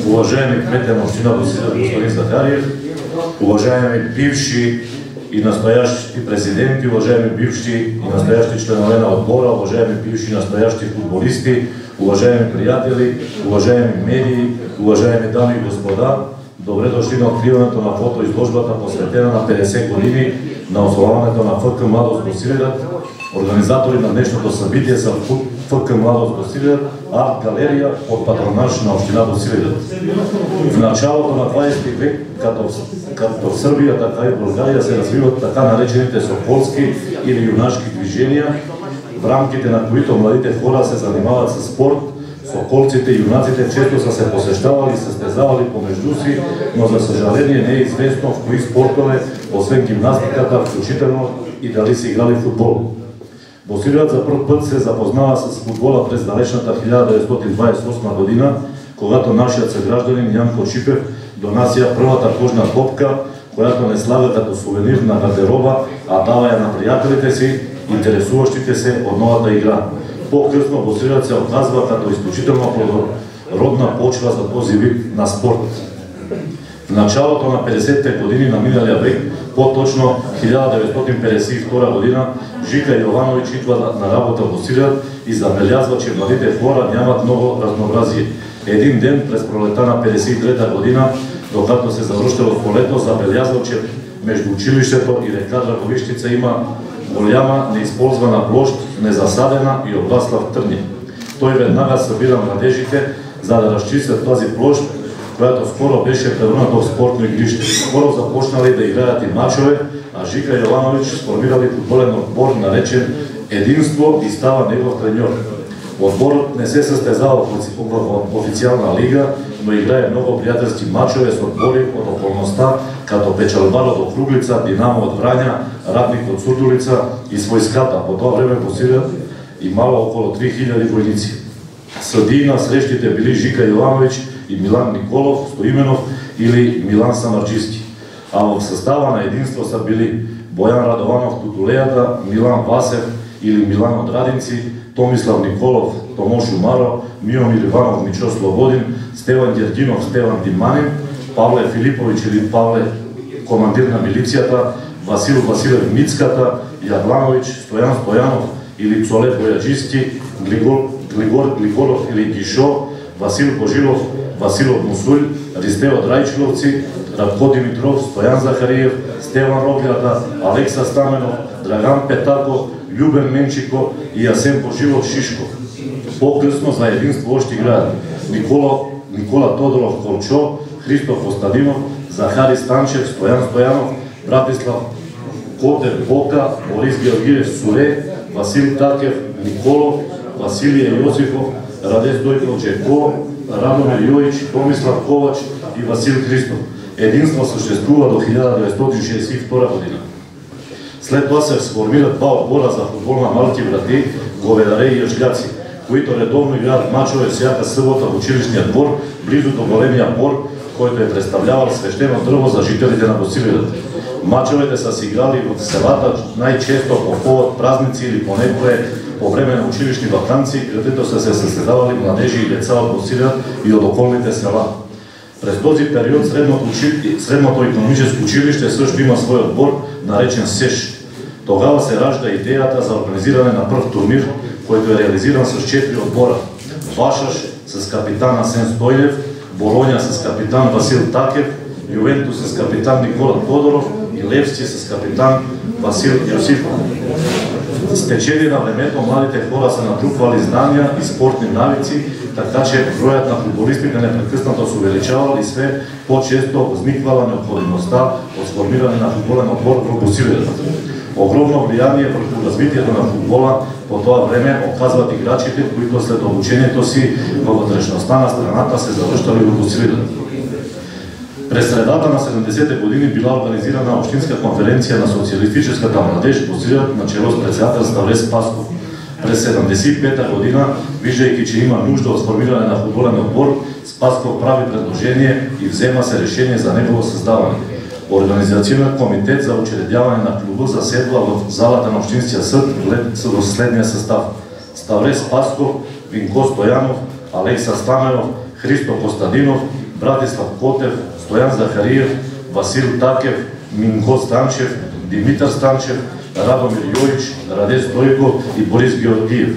Уважаеми кмете на община Босилеград господин Захариев, уважаеми бивши и настоящи президенти, уважаеми бивши и настоящи членове на отбора, уважаеми бивши и настоящи футболисти, уважаеми приятели, уважаеми медии, уважаеми дами и господа, добре дошли на откриването на фотоизложбата, посветена на 50 години на основаването на ФК Младост Босилеград. Организатори на днешното събитие са ФК Младост Босилеград, арт-галерия от патронаж на община Босилеград. В началото на 20 век, както в Сърбия, така и в България, се развиват така наречените соколски или юнашки движения, в рамките на които младите хора се занимават с спорт. Соколците и юнаците често са се посещавали и състезавали помежду си, но за съжаление не е известно в кои спортове, освен гимнастиката, включително и дали са играли футбол. Босилеград за първ път се запознава с футбола през далечната 1928 година, когато нашият съгражданин Янко Шипев донася първата кожна топка, която не слага като сувенир на гардероба, а дава я на приятелите си, интересуващите се от новата игра. По-късно Босилеград се оказва като изключително плодородна почва за този вид на спорт. В началото на 50-те години на миналия век, по-точно 1952 година, Жика Йованович идва на работа в Босилеград и забелязва, че младите хора нямат много разнообразие. Един ден през пролета на 1953 година, докато се завръща в полето, забелязва, че между училището и река Драговищица има голяма неизползвана площ, незасадена и обрасла в търни. Той веднага събира младежите, за да разчистят тази площ, която скоро беше превърната в спортно игрище. Скоро започнали да играят и мачове, а Жика Йованович сформирали футболен отбор, наречен Единство, и става негов треньор. Отборът не се състезава в официална лига, но играе много приятелски мачове с отбори от околността, като Печалбар от Округлица, Динамо от Враня, Радник от Сурдулица и с войската. По това време Босилеград имало около 3000 войници. Съдии на срещите били Жика Йованович и Милан Николов Стоименов или Милан Самарджийски. А в състава на Единство са били Боян Радованов Тутулеята, Милан Васев или Милан от Радинци, Томислав Николов, Томош Умаро, Миомир Иванов, Мичо Слободин, Стеван Гергинов, Стеван Диманин, Павле Филипович или Павле командир на милицията, Васил Василев Мицката, Ядланович, Стоян Стоянов или Цоле Бояджиски, Глигор Глигоров или Гишо, Васил Божилов, Васил от Мусуль, Ристе от Райчиловци, Радко Димитров, Стоян Захариев, Стеван Роглята, Алекса Стаменов, Драган Петаков, Любен Менчико и Асен Божилов Шишко. По-късно за Единство още играят Никола Тодоров Корчо, Христоф Остадинов, Захари Станчев, Стоян Стоянов, Братислав Котев Бока, Борис Георгиев Суре, Васил Такев Николов, Василия Йосифов, Радес Дойков Джеко, Радомир Йоич, Томислав Ковач и Васил Христов. Единство съществува до 1962 година. След това се сформират два отбора за футбол на малки врати, говедаре и яжляци, които редовно играят мачове всяка събота в училищния двор, близо до големия бор, който е представлявал свещено дърво за жителите на Босилеград. Мачовете са си играли в селата най-често по повод празници или понекога по време на училищни ваканции, където са се състезавали младежи и деца от Босилеград и от околните села. През този период средното икономическо училище също има свой отбор, наречен СЕШ. Тогава се ражда идеята за организиране на пръв турнир, който е реализиран с 4 отбора. Вашаш с капитан Асен Стойнев, Болоня с капитан Васил Такев, Ювентус с капитан Никола Тодоров и Левски с капитан Васил Йосифов. С течение на времето младите хора са натрупвали знания и спортни навици, така че броят на футболистите непрекъснато се увеличавал и все по-често възниквала необходимостта от сформиране на футболен отбор в Босилеград. Огромно влияние върху развитието на футбола по това време оказват играчите, които след обучението си във вътрешността на страната се завръщали в Босилеград. През средата на 70-те години била организирана общинска конференция на социалистическата младеж в Босилеград начело с председател Ставрес Пасков. През 75-та година, виждайки, че има нужда от сформиране на футболен отбор, Спасков прави предложение и взема се решение за негово създаване. Организационният комитет за учредяване на клуба заседва в залата на Общинския съд в следния състав: Ставрес Пасков, Винко Стоянов, Алекса Стаменов, Христо Костадинов, Братислав Котев, Стоян Захариев, Васил Такев, Минко Станчев, Димитър Станчев, Радомир Йович, Раде Стойков и Борис Георгиев.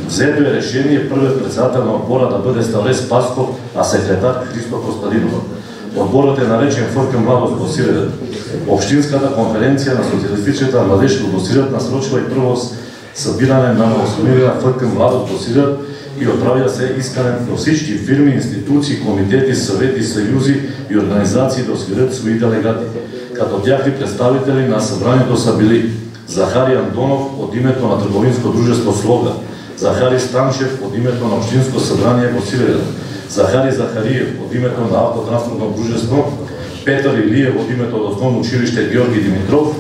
Взето е решение първият председател на отбора да бъде Ставре Спасков, а секретар Христо Костадинов. Отборът е наречен ФК Младост Босилеград. Общинската конференция на Социалистическата младеж в Босилеград насрочва и първо събиране на новосформирана ФК Младост Босилеград и отправя се искане до всички фирми, институции, комитети, съвети, съюзи и организации да освирят свои делегати. Като тяхни представители на събранието са били Захари Андонов от името на търговинско дружество Слога, Захари Станчев от името на Общинско събрание Босилеград, Захари Захариев от името на Автотранспортно дружество, Петър Илиев от името на Основно училище Георги Димитров,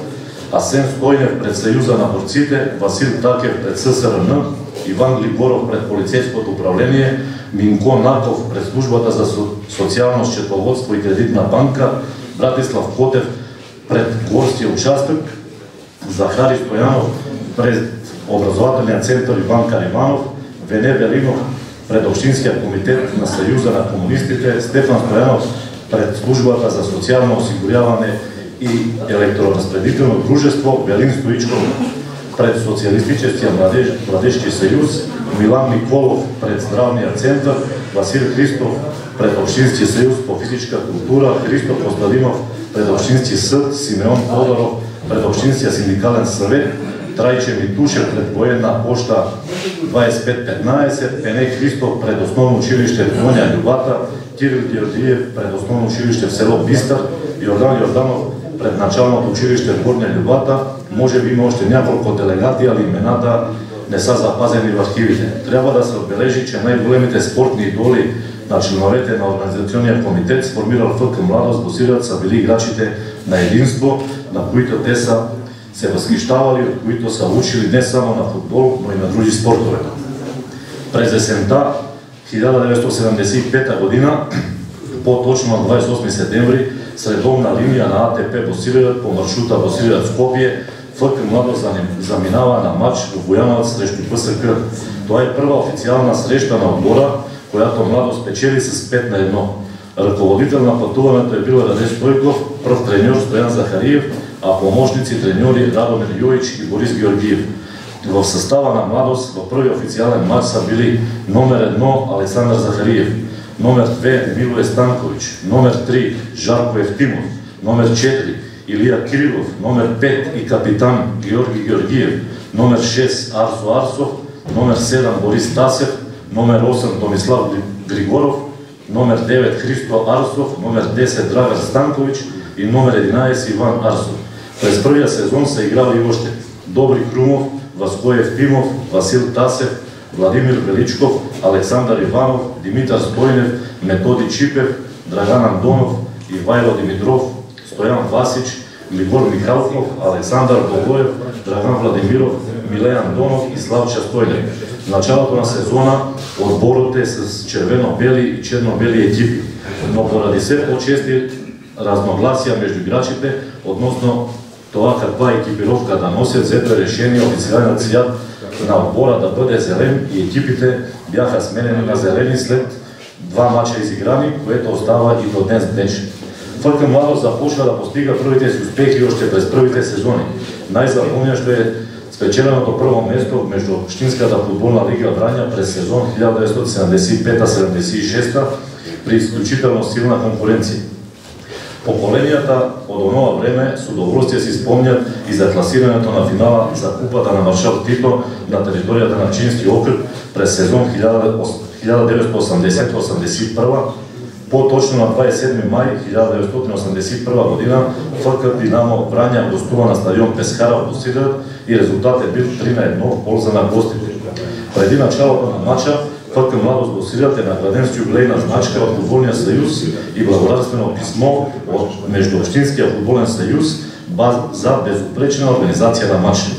Асен Стойнев пред Съюза на борците, Васил Такев пред ССРН, Иван Григоров пред полицейското управление, Минко Наков пред службата за социално счетоводство и кредитна банка, Братислав Котев пред горския участък, Захари Стоянов пред образователния център Иван Кариманов, Вене Велинов пред Общинския комитет на Съюза на комунистите, Стефан Стоянов пред службата за социално осигуряване и електроразпределително дружество, Велин Стоичков пред Социалистическия младежки съюз, Милан Николов пред Здравния център, Васил Христов пред Общинския съюз по физическа култура, Христо Костадинов пред Общински съд, Симеон Тодоров пред Общинския синдикален съвет, Трайче Митушев пред военна поща 2515, Пене Христов пред Основно училище Гоня Любата, Кирил Георгиев пред Основно училище в село Бистър, Йордан Йорданов пред началното училище в Горня Любата. Може би има още няколко делегати, але имената не са запазени в архивите. Трябва да се отбележи, че най-големите спортни идоли на членовете на Организационния комитет, сформирал ФК Младост Босилеград, са били играчите на единство, на които те са се възхищавали, от които са учили не само на футбол, но и на други спортове. През есента 1975 година, по-точно на 28 септември, с редовна линия на АТП Босилеград по маршрута Босилеград-Скопие, ФК Младост заминава на матч в Бояновъц срещу ПСК. Това е първа официална среща на отбора, която Младост печели с 5-1. Ръководител на пътуването е бил Раде Стойков, пръв треньор Стоян Захариев, а помощници треньори Радомир Йович и Борис Георгиев. В състава на Младост в първи официален матч са били номер 1 Александър Захариев, номер 2 Мило Станкович, номер 3 Жарко Евтимов, номер 4 Илия Кирилов, номер 5 и капитан Георги Георгиев, номер 6 Арсо Арсов, номер 7 Борис Тасев, номер 8 Томислав Григоров, номер 9 Христо Арсов, номер 10 Драгар Станкович и номер 11 Иван Арсов. През първия сезон са играли още Добри Крумов, Васко Евтимов, Васил Тасев, Владимир Величков, Александър Иванов, Димитър Стойнев, Методи Чипев, Драган Андонов, Ивайло Димитров, Стоян Васич, Григор Михалков, Александър Богоев, Драган Владимиров, Милей Андонов и Славча Стойнев. В началото на сезона отборът е с червено-бели и черно-бели екипи, но поради все по-чести разногласия между играчите относно това каква екипировка да носят, взето решение официалният цвят на отбора да бъде зелен и екипите бяха сменени на зелени след 2 мача изиграни, което остава и до днес днешен. ФК Младост започва да постига първите си успехи още през първите сезони. Най-запомнящо е спечеленото първо место между Общинската футболна лига Враня през сезон 1975-76 при изключително силна конкуренция. Поколенията от онова време с удоволствие си спомнят и за класирането на финала за купата на маршал Тито на територията на Пчински окръг през сезон 1980-81. По-точно на 27 май 1981 година ФК Динамо Враня гостува на стадион Пескара в Босилеград и резултат е бил 3-1 в полза на гостите. Преди началото на матча ФК Младост Босилеград е награден с юбилейна значка от Футболния съюз и благодарствено писмо от Междуобщинския футболен съюз за безупречна организация на матча.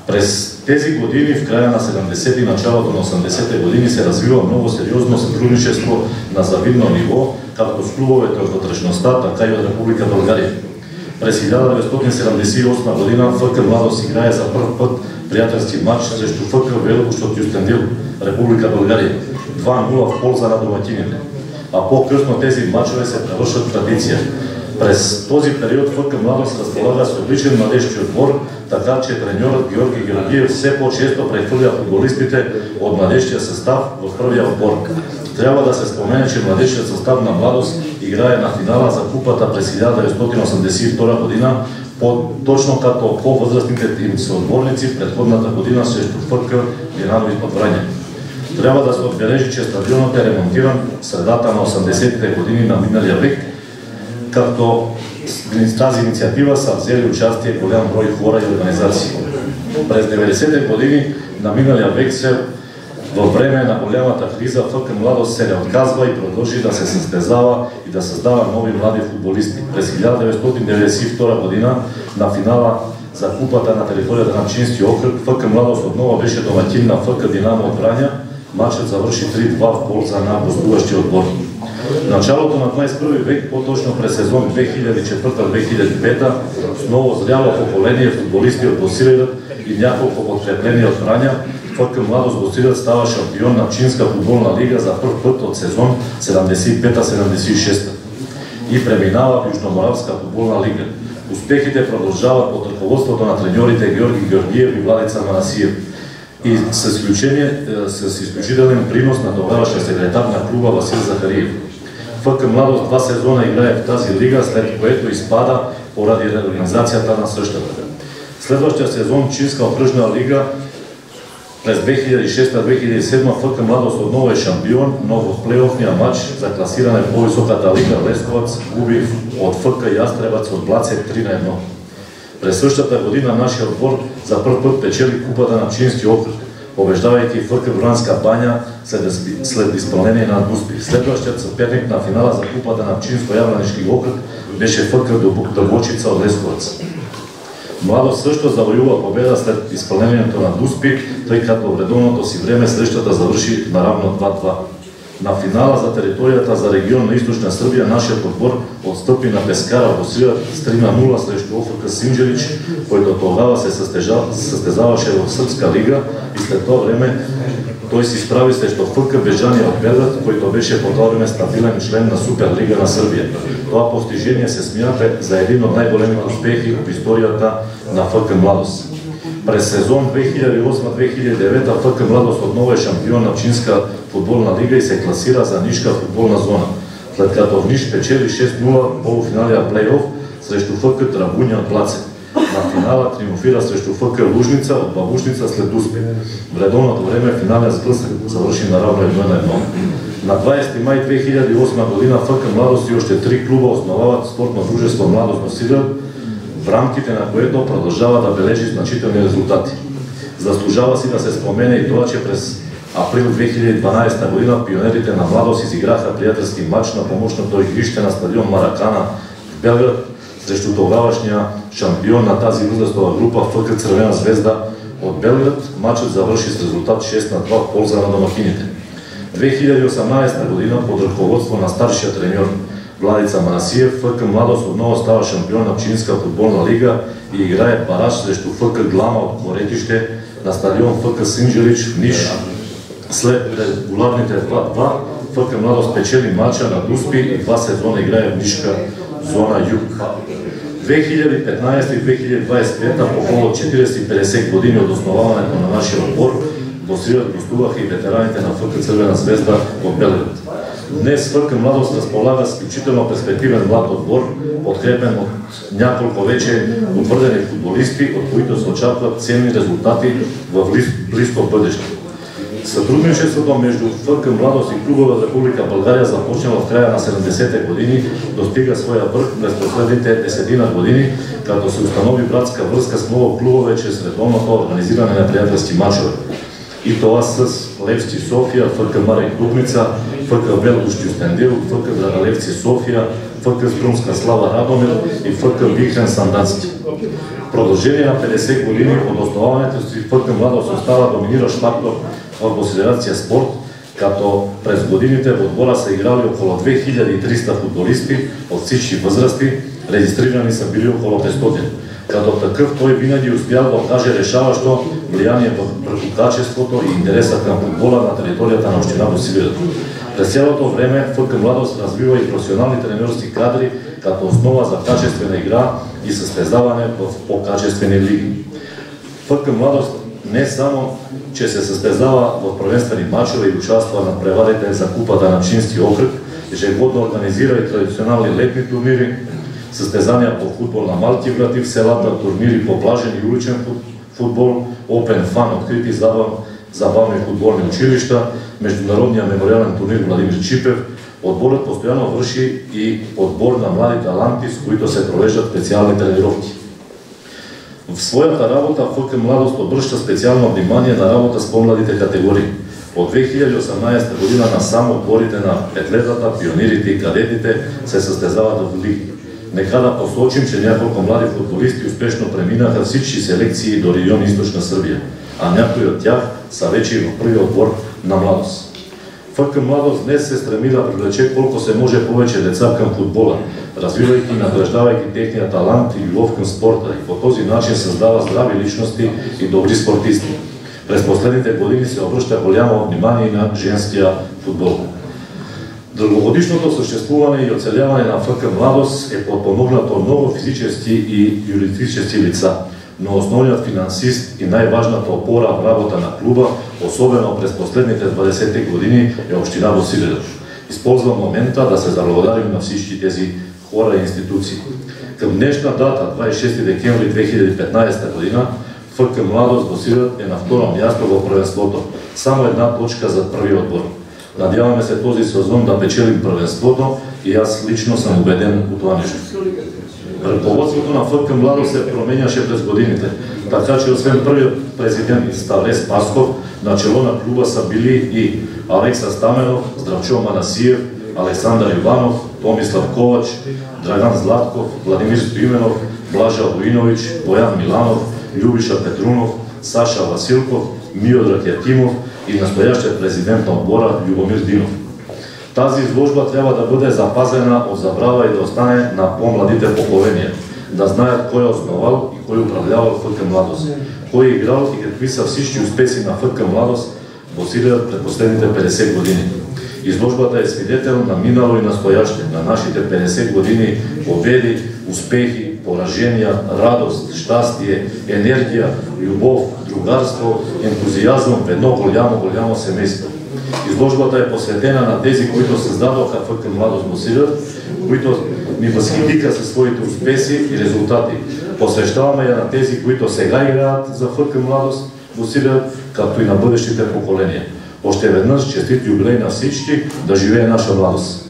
През тези години, в края на 70-ти и началото на 80-те години, се развива много сериозно сътрудничество на завидно ниво, както с клубовете от вътрешността, така и от Република България. През 1978 година ФК Младост играе за първ път приятелски матч срещу ФК Великощ от Юстендил, Република България. 2-0 в полза на домакините. А по-късно тези матчове се превършат в традиция. През този период ФК Младост разполага с отличен младежки отбор, така че треньорът Георги Георгиев все по-често прехвърля футболистите от младежкия състав в първия отбор. Трябва да се спомене, че младежкият състав на Младост играе на финала за купата през 1982 година, точно като по-възрастните им съотборници в предходната година срещу ФК Динамо от Враня. Трябва да се отбележи, че стадионът е ремонтиран в средата на 80-те години на миналия век, като в тази инициатива са взели участие голям брой хора и организации. През 90-те години на миналия век във време на голямата криза ФК Младост се не отказва и продължи да се състезава и да създава нови млади футболисти. През 1992 година на финала за купата на територията на Пчински окръг ФК Младост отново беше домакин на ФК Динамо от Враня. Матчът завърши 3-2 в полза на гостуващия отбор. В началото на 21 век, по-точно през сезон 2004-2005, с ново зряло поколение футболисти от Босилеград и няколко подкрепления от Враня, ФК Младост Босилеград става шампион на Пчинска футболна лига за първ път от сезон 75-76 и преминава в Южноморавска футболна лига. Успехите продължават под ръководството на треньорите Георги Георгиев и Владица Манасиев. И с изключителен принос на тогавашния секретар на клуба Васил Захариев. ФК Младост 2 сезона играе в тази лига, след което изпада поради реорганизацията на същата. Следващия сезон Пчинска окръжна лига през 2006-2007 ФК Младост отново е шампион, но в плейофния матч за класиране в по-високата лига Лесковец губи от ФК Ястребец от Блацев 3-1. През същата година нашия отбор за първ път печели купата на Пчински окръг, побеждавайки ФК Горанска баня след изпълнение на Дуспи. Следващият съперник на финала за купата на Пчинско-Явранишки окръг беше ФК Дълбочица от Лесковец. Младост също завоюва победа след изпълнението на Дуспи, тъй като в редовното си време срещата завърши наравно 2-2. На финала за територията за регион на Източна Сърбия нашият отбор отстъпи на Пескара в Босилеград с 3-0 срещу ОФК Синджелич, който тогава се състезаваше в Сръбска лига и след това време той се изправи срещу ФК Бежания от Белград, който беше по това време стабилен член на Суперлига на Сърбия. Това постижение се смята за един от най-големите успехи в историята на ФК Младост. През сезон 2008-2009 ФК Младост отново е шампион на Пчинска футболна лига и се класира за Нишка футболна зона, след като в Ниш печели 6-0 полуфиналия плейоф срещу ФК Драгуня от Блацев. На финала триумфира срещу ФК Лужница от Бабушница след Дуспи. В редовното време финалният сблъсък завърши наравно 1-1. На 20 май 2008 година ФК Младост и още 3 клуба основават спортно дружество Младост Босилеград, в рамките на което продължава да бележи значителни резултати. Заслужава си да се спомене и това, че през април 2012 година пионерите на Младост изиграха приятелски матч на помощното игрище на стадион Маракана в Белград срещу тогавашния шампион на тази възрастова група ФК Цървена звезда от Белград. Матчът завърши с резултат 6-2 в полза на домакините. 2018 година под ръководство на старшия треньор Владица Манасиев ФК Младост отново става шампион на Пчинска футболна лига и играе бараж срещу ФК Глама от Моретище на стадион ФК Синджелич в Ниш. След регуларните 2-2 ФК Младост печели матча на Дуспи и 2 сезона играе в Нишка зона Юг. 2015 и 2025 по повод 40-50 години от основаването на нашия отбор Босилеград гостуваха и ветераните на ФК Цървена звезда от Белград. Днес ФК Младост разполага с изключително перспективен млад отбор, подкрепен от няколко вече утвърдени футболисти, от които се очакват ценни резултати в близко бъдеще. Сътрудничеството между ФК Младост и клубове в Република България започна в края на 70-те години, достига своя върх през последните 10 години, като се установи братска връзка с много клубове чрез редовното организиране на приятелски мачове. И това с Левски София, ФК Марек Дупница, ФК Великощ Юстендил, ФК Драгалевци София, ФК Струмска Слава Радомир и ФК Вихрен Сандански. В продължение на 50 години от основаването си ФК Младост остава доминиращ фактор в Босилеградския спорт, като през годините в отбора са играли около 2300 футболисти от всички възрасти, Регистрирани са били около 500. Като такъв той винаги успял да окаже решаващо влияние върху качеството и интереса към футбола на територията на община Босилеград. През цялото време ФК Младост развива и професионални тренерски кадри като основа за качествена игра и състезаване в по-качествени лиги. ФК Младост не само, че се състезава в prvenstvени мачове и участва на преварите за купата на Пчински окръг, ежегодно организира и традиционални летни турнири, състезания по футбол на малки врати в селата, турнири по плажен и уличен футбол, Open Fun, открити забавни футболни училища, Международния мемориален турнир Владимир Чипев. Отборът постоянно върши и подбор на млади таланти, с които се провеждат специални тренировки. В своята работа ФК Младост обръща специално внимание на работа с по-младите категории. От 2018 година насам отборите на петлетата, пионирите и кадетите се състезават в лиги. Нека да посочим, че няколко млади футболисти успешно преминаха всички селекции до регион Източна Сърбия, а някои от тях са вече и в първи отбор на Младост. ФК Младост днес се стреми да привлече колко се може повече деца към футбола, развивайки и награждавайки техния талант и любов към спорта, и по този начин създава здрави личности и добри спортисти. През последните години се обръща голямо внимание на женския футбол. Дългогодишното съществуване и оцеляване на ФК Младост е подпомогнато много физически и юридически лица, но основният финансист и най-важната опора в работа на клуба, особено през последните 20-те години, е община Босилеград. Използвам момента да се заблагодарим на всички тези хора и институции. Към днешна дата, 26 декември 2015 година, ФК Младост Босилеград е на второ място в prvенството. Само една точка за първи отбор. Надяваме се този сезон да печелим prvенството и аз лично съм убеден от това нещо. Ръководството на ФК Младост се променяше през годините, така че освен първият президент Ставре Спасков, начело на клуба са били и Алекса Стаменов, Здравчо Манасиев, Александър Иванов, Томислав Ковач, Драган Златков, Владимир Стоименов, Блажа Войнович, Боян Миланов, Любиша Петрунов, Саша Василков, Миодраг Якимов и настоящият президент на отбора Любомир Динов. Тази изложба трябва да бъде запазена от забрава и да остане на по-младите поколения, да знаят кой е основал и кой управлявал ФК Младост, кой е играл и какви са всички успехи на ФК Младост Босилеград през последните 50 години. Изложбата е свидетел на минало и настояще, на нашите 50 години победи, успехи, поражения, радост, щастие, енергия, любов, другарство, ентузиазъм в едно голямо семейство. Изложбата е посветена на тези, които създадоха ФК Младост Босилеград, които ни възхитиха със своите успехи и резултати. Посвещаваме я на тези, които сега играят за ФК Младост Босилеград, както и на бъдещите поколения. Още веднъж честит юбилей на всички, да живее наша младост!